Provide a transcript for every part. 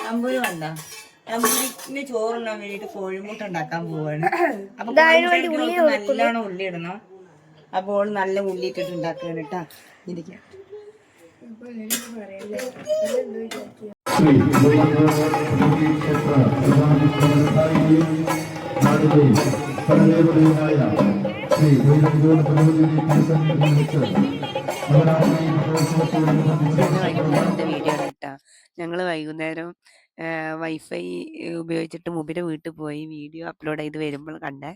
തമ്പുരു വേണ്ട. തമ്പുരിന് ചോറുണ്ണാൻ വേണ്ടിട്ട് കോഴിമുട്ട ഉണ്ടാക്കാൻ പോവാണ്. അപ്പൊ നല്ലോണം ഉള്ളി ഇടണം. അപ്പോൾ നല്ല ഉള്ളി ഇട്ടിട്ട് ഉണ്ടാക്കുകയാണ് കേട്ടാ. ഇരിക്കാം. ഞങ്ങൾ വൈകുന്നേരം വൈഫൈ ഉപയോഗിച്ചിട്ട് മുബിന്റെ വീട്ടിൽ പോയി വീഡിയോ അപ്ലോഡ് ചെയ്ത് വരുമ്പോൾ കണ്ടേ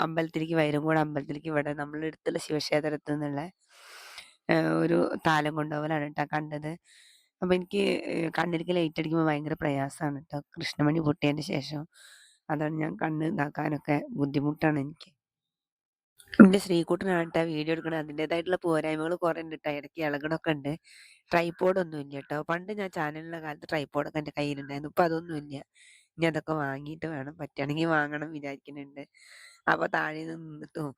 അമ്പലത്തിലേക്ക് വൈരങ്കോട് അമ്പലത്തിലേക്ക് ഇവിടെ നമ്മളുടെ അടുത്തുള്ള ശിവക്ഷേത്രത്തിൽ നിന്നുള്ള ഒരു താലം കൊണ്ടുപോകലാണ് കേട്ടോ കണ്ടത്. അപ്പം എനിക്ക് കണ്ണിലേക്ക് ലൈറ്റ് അടിക്കുമ്പോൾ ഭയങ്കര പ്രയാസമാണ് കേട്ടോ. കൃഷ്ണമണി പൊട്ടിയതിൻ്റെ ശേഷം അതാണ് ഞാൻ കണ്ണ് ഇതാക്കാനൊക്കെ ബുദ്ധിമുട്ടാണ് എനിക്ക്. എൻ്റെ ശ്രീകുട്ടനാണ് വീഡിയോ എടുക്കണത്. അതിൻ്റെതായിട്ടുള്ള പോരായ്മകൾ കുറേ ഉണ്ട് കേട്ടോ. ഇടയ്ക്ക് ഇളകണമൊക്കെ ഉണ്ട്. ട്രൈപോഡൊന്നും ഇല്ല കേട്ടോ. പണ്ട് ഞാൻ ചാനലിലുള്ള കാലത്ത് ട്രൈപോഡൊക്കെ എൻ്റെ കയ്യിലുണ്ടായിരുന്നു. ഇപ്പം അതൊന്നും ഇല്ല. ഇനി അതൊക്കെ വാങ്ങിയിട്ട് വേണം, പറ്റുകയാണെങ്കിൽ വാങ്ങണം വിചാരിക്കുന്നുണ്ട്. അപ്പോൾ താഴെ നിന്നിട്ടും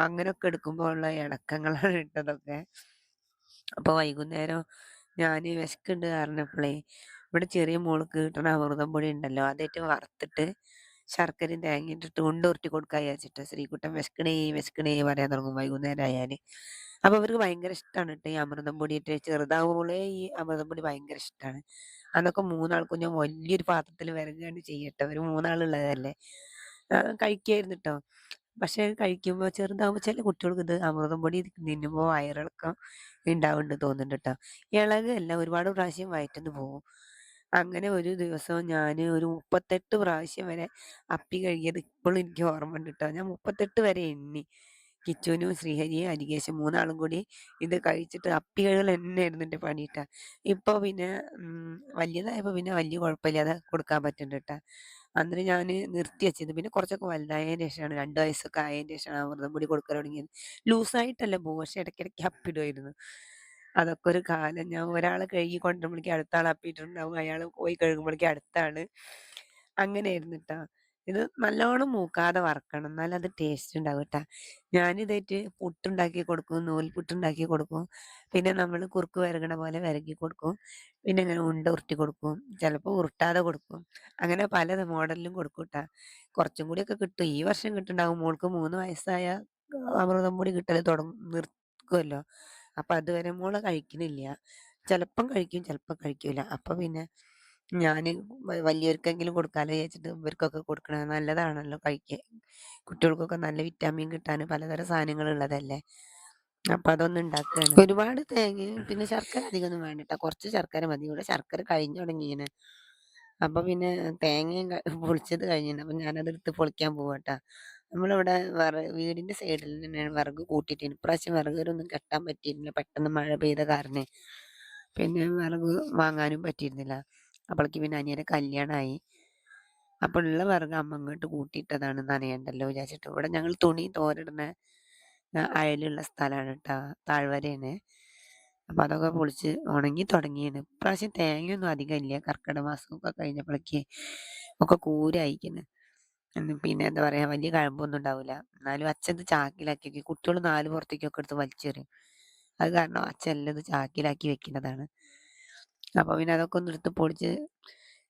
അങ്ങനെയൊക്കെ എടുക്കുമ്പോൾ ഉള്ള ഇളക്കങ്ങളാണ് ഇട്ടതൊക്കെ. അപ്പോൾ വൈകുന്നേരം ഞാൻ വിശക്കുണ്ട് പറഞ്ഞപ്പോഴേ ഇവിടെ ചെറിയ മോൾക്ക് കിട്ടണ അമൃതം പൊടി ഉണ്ടല്ലോ, അതായിട്ട് വറുത്തിട്ട് ശർക്കരയും തേങ്ങ ഇട്ടിട്ട് ഉരുട്ടി കൊടുക്കാൻ വിചാരിച്ചിട്ട്. ശ്രീകുട്ടൻ വിശക്കണേ പറയാൻ തുടങ്ങും വൈകുന്നേരം ആയാൽ. അപ്പോൾ അവർക്ക് ഭയങ്കര ഇഷ്ടമാണ് കേട്ടോ ഈ അമൃതം പൊടിയിട്ട്. ചെറുതാവുമ്പോളേ ഈ അമൃതം പൊടി ഭയങ്കര ഇഷ്ടമാണ്. അതൊക്കെ മൂന്നാൾക്കും ഞാൻ വലിയൊരു പാത്രത്തിൽ വിരകാണ്ട് ചെയ്യട്ടെ. ഒരു മൂന്നാളുള്ളതല്ലേ, കഴിക്കായിരുന്നു കേട്ടോ. പക്ഷെ കഴിക്കുമ്പോൾ ചെറുതാവുമ്പോൾ ചില കുട്ടികൾക്ക് ഇത് അമൃതം പൊടി തിന്നുമ്പോൾ വയറിളക്കം ഉണ്ടാവുന്നുണ്ട് തോന്നുന്നുണ്ട് കേട്ടോ. ഇളകല്ല, ഒരുപാട് പ്രാവശ്യം വയറ്റുന്ന് പോകും. അങ്ങനെ ഒരു ദിവസം ഞാൻ ഒരു 38 പ്രാവശ്യം വരെ അപ്പി കഴുകിയത് ഇപ്പോഴും എനിക്ക് ഓർമ്മ ഉണ്ട് കേട്ടോ. ഞാൻ 38 വരെ എണ്ണി. കിച്ചുനും ശ്രീഹരിയും അരികേശും മൂന്നാളും കൂടി ഇത് കഴിച്ചിട്ട് അപ്പി കഴുകൽ തന്നെയായിരുന്നു എൻ്റെ പണിയിട്ടാ. ഇപ്പോൾ പിന്നെ വലിയതായപ്പോൾ പിന്നെ വലിയ കുഴപ്പമില്ലാതെ കൊടുക്കാൻ പറ്റുന്നുണ്ട് കേട്ടോ. അന്നേരം ഞാൻ നിർത്തി വെച്ചത്. പിന്നെ കുറച്ചൊക്കെ വലുതായതിന് ശേഷമാണ്, 2 വയസ്സൊക്കെ ആയതിന് ശേഷമാണ് അമൃതം പൊടി കൊടുക്കാൻ തുടങ്ങിയത്. ലൂസായിട്ടല്ല പോകും, പക്ഷെ ഇടയ്ക്കിടയ്ക്ക് അപ്പിടുമായിരുന്നു. അതൊക്കെ ഒരു കാലം. ഞാൻ ഒരാൾ കഴുകി കൊണ്ടുവരുമ്പോഴേക്കും അടുത്ത ആൾ അപ്പിയിട്ടുണ്ടാവും, അയാൾ പോയി കഴുകുമ്പോഴേക്കും അടുത്ത ആൾ. അങ്ങനെയായിരുന്നു കേട്ടോ. ഇത് നല്ലോണം മൂക്കാതെ വറക്കണം, എന്നാലും അത് ടേസ്റ്റ് ഉണ്ടാവും കേട്ടോ. ഞാനിതായിട്ട് പുട്ടുണ്ടാക്കി കൊടുക്കും, നൂൽപുട്ടുണ്ടാക്കി കൊടുക്കും, പിന്നെ നമ്മൾ കുറുക്ക് വിരകണ പോലെ വിരകി കൊടുക്കും, പിന്നെ ഇങ്ങനെ ഉണ്ട ഉരുട്ടി കൊടുക്കും, ചിലപ്പോൾ ഉരുട്ടാതെ കൊടുക്കും. അങ്ങനെ പല മോഡലിലും കൊടുക്കും കേട്ടോ. കുറച്ചും കൂടിയൊക്കെ കിട്ടും. ഈ വർഷം കിട്ടുന്നുണ്ടാവും. മോൾക്ക് 3 വയസ്സായ അമൃതം പൊടി കിട്ടൽ നിർക്കുമല്ലോ. അപ്പം അതുവരെ മോള് കഴിക്കണില്ല. ചിലപ്പം കഴിക്കും, ചിലപ്പം കഴിക്കൂല. അപ്പം പിന്നെ ഞാൻ വലിയവർക്കെങ്കിലും കൊടുക്കാമല്ലോ വിചാരിച്ചിട്ട് ഇവർക്കൊക്കെ കൊടുക്കണത് നല്ലതാണല്ലോ കഴിക്കാൻ. കുട്ടികൾക്കൊക്കെ നല്ല വിറ്റാമിൻ കിട്ടാൻ പലതരം സാധനങ്ങൾ ഉള്ളതല്ലേ. അപ്പം അതൊന്നും ഉണ്ടാക്കുകയാണ്. ഒരുപാട് തേങ്ങയും പിന്നെ ശർക്കര അധികമൊന്നും വേണ്ട കേട്ടോ. കുറച്ച് ശർക്കര മതി. ഇവിടെ ശർക്കര കഴിഞ്ഞു തുടങ്ങിയിങ്ങനെ. അപ്പം പിന്നെ തേങ്ങയും പൊളിച്ചത് കഴിഞ്ഞിട്ടുണ്ട്. അപ്പം ഞാനതെടുത്ത് പൊളിക്കാൻ പോവാ കേട്ടോ. നമ്മളിവിടെ വീടിൻ്റെ സൈഡിൽ തന്നെയാണ് വിറക് കൂട്ടിയിട്ടുണ്ട്. ഇപ്രാവശ്യം വിറകൊന്നും കെട്ടാൻ പറ്റിയിരുന്നില്ല, പെട്ടെന്ന് മഴ പെയ്ത കാരണം. പിന്നെ വിറക് വാങ്ങാനും പറ്റിയിരുന്നില്ല. അപ്പോഴേക്ക് പിന്നെ അനിയനെ കല്യാണമായി. അപ്പോൾ ഉള്ള വിറക് അമ്മ ഇങ്ങോട്ട് കൂട്ടിയിട്ടതാണ്, നനയണ്ടല്ലോ വിചാരിച്ചിട്ട്. ഇവിടെ ഞങ്ങൾ തുണി തോരിടുന്ന അയലുള്ള സ്ഥലമാണ് കേട്ടോ, താഴ്വരയാണ്. അപ്പം അതൊക്കെ പൊളിച്ച് ഉണങ്ങി തുടങ്ങിയാണ്. ഇപ്രാവശ്യം തേങ്ങയൊന്നും അധികം ഇല്ല. കർക്കിടക മാസമൊക്കെ കഴിഞ്ഞപ്പോഴേക്ക് ഒക്കെ കൂരായിക്കുന്നു. പിന്നെ എന്താ പറയുക, വലിയ കഴമ്പൊന്നും ഉണ്ടാവില്ല. എന്നാലും അച്ഛൻ ഇത് ചാക്കിലാക്കി കുട്ടികൾ 4 പുറത്തേക്കൊക്കെ എടുത്ത് വലിച്ചെറിയും. അത് കാരണം അച്ഛൻ എല്ലാം ഇത് ചാക്കിലാക്കി വെക്കുന്നതാണ്. അപ്പോൾ പിന്നെ അതൊക്കെ ഒന്ന് എടുത്ത് പൊളിച്ച്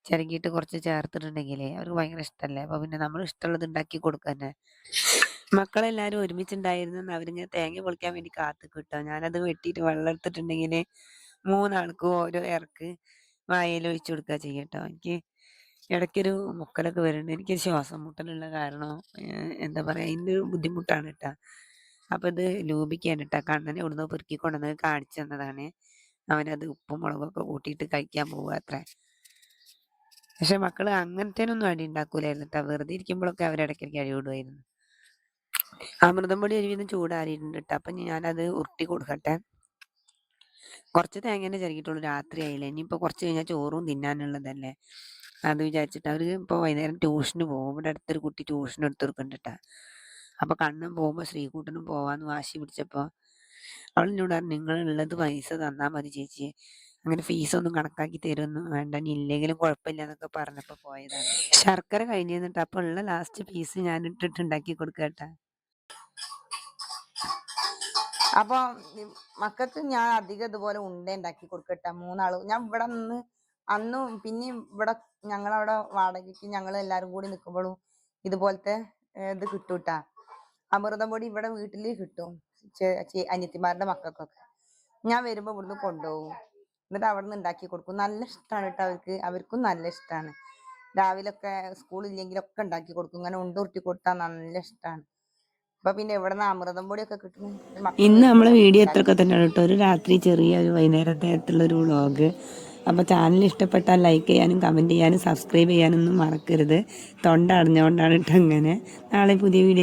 ചിരകിയിട്ട് കുറച്ച് ചേർത്തിട്ടുണ്ടെങ്കിലേ അവർക്ക് ഭയങ്കര ഇഷ്ടമല്ലേ. അപ്പോൾ പിന്നെ നമ്മൾ ഇഷ്ടമുള്ളത് ഉണ്ടാക്കി കൊടുക്കുക തന്നെ. മക്കളെല്ലാവരും ഒരുമിച്ചുണ്ടായിരുന്നു. അവരിങ്ങനെ തേങ്ങ പൊളിക്കാൻ വേണ്ടി കാത്തു കിട്ടുക. ഞാനത് വെട്ടിയിട്ട് വെള്ളം എടുത്തിട്ടുണ്ടെങ്കിൽ 3 ആൾക്കും ഓരോ ഇറക്ക് വായയിൽ ഒഴിച്ചു കൊടുക്കുക ചെയ്യട്ടോ. എനിക്ക് ഇടയ്ക്കൊരു മുക്കലൊക്കെ വരുന്നുണ്ട്. എനിക്ക് ശ്വാസം മുട്ടലുള്ള കാരണം എന്താ പറയുക, അതിൻ്റെ ഒരു ബുദ്ധിമുട്ടാണ് കേട്ടോ. അപ്പോൾ ഇത് ലൂപിക്കാണ് കേട്ടോ. കണ്ണനെ ഇവിടുന്ന് പെറുക്കി കൊണ്ടുവന്ന് കാണിച്ചു തന്നതാണ്. അവനത് ഉപ്പും മുളകൊക്കെ കൂട്ടിയിട്ട് കഴിക്കാൻ പോവുക അത്രേ. പക്ഷെ മക്കൾ അങ്ങനത്തേനൊന്നും അടി ഉണ്ടാക്കൂലായിരുന്നു കേട്ടോ. വെറുതെ ഇരിക്കുമ്പോഴൊക്കെ അവരിടയ്ക്കിടയ്ക്ക് അടി വിടുമായിരുന്നു. അമൃതം പൊടി ഒരുവിധം ചൂടാറിയിട്ടുണ്ട് കേട്ടോ. അപ്പം ഞാനത് ഉരുട്ടി കൊടുക്കട്ടെ. കുറച്ച് തേങ്ങേനെ ചിരകിയിട്ടുള്ളൂ, രാത്രി ആയില്ലേ. ഇനിയിപ്പോൾ കുറച്ച് കഴിഞ്ഞാൽ ചോറും തിന്നാനുള്ളതല്ലേ. അത് വിചാരിച്ചിട്ട് അവർ ഇപ്പോൾ വൈകുന്നേരം ട്യൂഷന് പോകും. ഇവിടെ അടുത്തൊരു കുട്ടി ട്യൂഷൻ എടുത്ത് കൊടുക്കുന്നുണ്ട് കേട്ടോ. അപ്പോൾ കണ്ണൻ പോകുമ്പോൾ ശ്രീകുട്ടനും പോവാന്ന് വാശി പിടിച്ചപ്പോൾ അവൾ എന്നോട് പറഞ്ഞു, നിങ്ങളുള്ളത് പൈസ തന്നാൽ മതി ചേച്ചി, അങ്ങനെ ഫീസൊന്നും കണക്കാക്കി തരുമൊന്നും വേണ്ട, ഇനി ഇല്ലെങ്കിലും കുഴപ്പമില്ല എന്നൊക്കെ പറഞ്ഞപ്പോൾ പോയതാണ്. ശർക്കര കഴിഞ്ഞ് തന്നിട്ട് അപ്പോൾ ഉള്ള ലാസ്റ്റ് പീസ് ഞാൻ ഇട്ടിട്ട് ഉണ്ടാക്കി കൊടുക്കുക കേട്ടോ. അപ്പോൾ മക്കൾക്ക് ഞാൻ അധികം ഇതുപോലെ ഉണ്ട ഉണ്ടാക്കി കൊടുക്കട്ടെ. 3 ആള് ഞാൻ ഇവിടെ നിന്ന് അന്നും പിന്നെയും ഇവിടെ ഞങ്ങളവിടെ വാടകയ്ക്ക് ഞങ്ങൾ എല്ലാവരും കൂടി നിൽക്കുമ്പോഴും ഇതുപോലത്തെ ഇത് കിട്ടൂട്ടാ. അമൃതം പൊടി ഇവിടെ വീട്ടിൽ കിട്ടും. അനിയത്തിമാരുടെ മക്കൾക്കൊക്കെ ഞാൻ വരുമ്പോൾ ഇവിടുന്ന് കൊണ്ടുപോകും. എന്നിട്ട് അവിടെ നിന്ന് ഉണ്ടാക്കി കൊടുക്കും. നല്ല ഇഷ്ടമാണ് കേട്ടോ അവർക്ക്. അവർക്കും നല്ല ഇഷ്ടമാണ്. രാവിലെയൊക്കെ സ്കൂളില്ലെങ്കിലൊക്കെ ഉണ്ടാക്കി കൊടുക്കും. ഇങ്ങനെ ഉരുട്ടി കൊടുത്താൽ നല്ല ഇഷ്ടമാണ്. അപ്പൊ പിന്നെ എവിടെന്ന് അമൃതം പൊടിയൊക്കെ കിട്ടും. ഇന്ന് നമ്മളെ വീഡിയോ എത്രയൊക്കെ തന്നെയാണ് കേട്ടോ. ഒരു രാത്രി ചെറിയ ഒരു വൈകുന്നേരത്തേക്കുള്ളൊരു വ്ളോഗ്. അപ്പോൾ ചാനൽ ഇഷ്ടപ്പെട്ടാൽ ലൈക്ക് ചെയ്യാനും കമൻറ്റ് ചെയ്യാനും സബ്സ്ക്രൈബ് ചെയ്യാനൊന്നും മറക്കരുത്. തൊണ്ട അടഞ്ഞുകൊണ്ടാണ് കേട്ടോ അങ്ങനെ. നാളെ പുതിയ വീഡിയോ